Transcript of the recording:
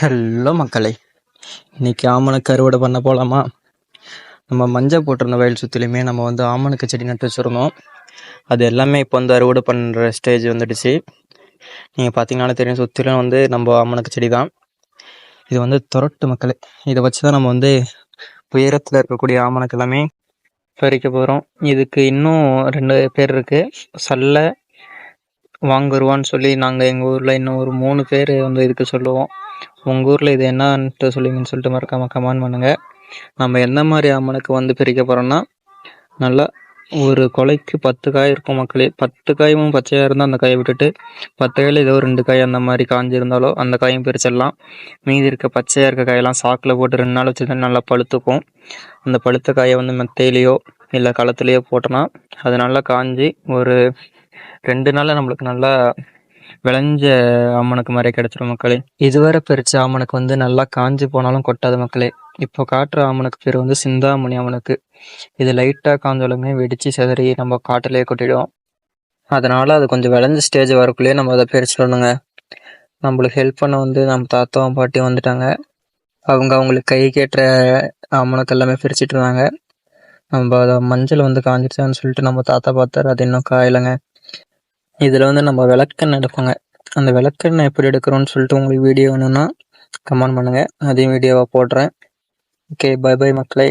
Hello மக்களே, இன்னைக்கு ஆமணக்கு அறுவடை பண்ண போகலாமா? நம்ம மஞ்சள் போட்டிருந்த வயல் சுற்றிலுமே நம்ம ஆமணக்கு செடி நட்டு வச்சுருந்தோம். அது எல்லாமே இப்போ அறுவடை பண்ணுற ஸ்டேஜ் வந்துடுச்சு. நீங்கள் பார்த்தீங்கன்னாலே தெரியும், சுற்றிலும் நம்ம ஆமணக்கு செடி தான். இது துரட்டு மக்களே. இதை வச்சு தான் நம்ம உயரத்தில் இருக்கக்கூடிய ஆமணக்கு எல்லாமே பறிக்க போகிறோம். இதுக்கு இன்னும் 2 பேர் இருக்குது. சல்லை வாங்குருவான்னு சொல்லி நாங்கள் எங்கள் ஊரில் இன்னும் ஒரு 3 பேர் இதுக்கு சொல்லுவோம். உங்கள் ஊரில் இது என்னன்ட்டு சொல்லுங்கன்னு சொல்லிட்டு மறக்காமல் கமெண்ட் பண்ணுங்கள். நம்ம எந்த மாதிரி ஆமணக்கு பிரிக்க போகிறோன்னா, நல்லா ஒரு கொலைக்கு 10 காய் இருக்கும் மக்களே. 10 காயும் பச்சையாக இருந்தால் அந்த காயை விட்டுட்டு 10 காயில் ஏதோ 2 காய் அந்த மாதிரி காஞ்சிருந்தாலோ அந்த காயும் பிரிச்சிடலாம். மீதி இருக்க பச்சையாக இருக்க காயெல்லாம் சாக்கில் போட்டு 2 நாள் வச்சுருந்தா நல்லா பழுத்துக்கும். அந்த பழுத்த காயை மெத்தையிலையோ இல்லை களத்துலையோ போட்டோன்னா அது நல்லா காஞ்சி ஒரு 2 நாளில் நம்மளுக்கு நல்லா விளைஞ்ச ஆமணக்கு மாதிரி கிடச்சிரும் மக்களே. இதுவரை பறித்த ஆமணக்கு நல்லா காஞ்சி போனாலும் கொட்டாது மக்களே. இப்போ காட்டுற ஆமணக்கு பேர் சிந்தாமணி ஆமணக்கு. இது லைட்டாக காஞ்சாலுமே வெடித்து சிதறி நம்ம காட்டிலே கொட்டிடும். அதனால் அது கொஞ்சம் விளைஞ்ச ஸ்டேஜ் வரக்குள்ளேயே நம்ம அதை பறிச்சிடணுங்க. நம்மளுக்கு ஹெல்ப் பண்ண நம்ம தாத்தாவும் பாட்டியும் வந்துட்டாங்க. அவங்களுக்கு கை கேட்டுற ஆமணக்கு எல்லாமே பிரிச்சுட்டு இருந்தாங்க. நம்ம அதை மஞ்சள் காஞ்சிடுச்சான்னு சொல்லிட்டு நம்ம தாத்தா பார்த்தாரு, அது இன்னும் காயலைங்க. இதில் நம்ம விளக்கெண்ணெய் எடுப்போங்க. அந்த விளக்கெண்ணெய் எப்படி எடுக்கிறோன்னு சொல்லிட்டு உங்களுக்கு வீடியோ வேணும்னா கமெண்ட் பண்ணுங்கள், அதையும் வீடியோவாக போடுறேன். ஓகே, பை பை மக்களே.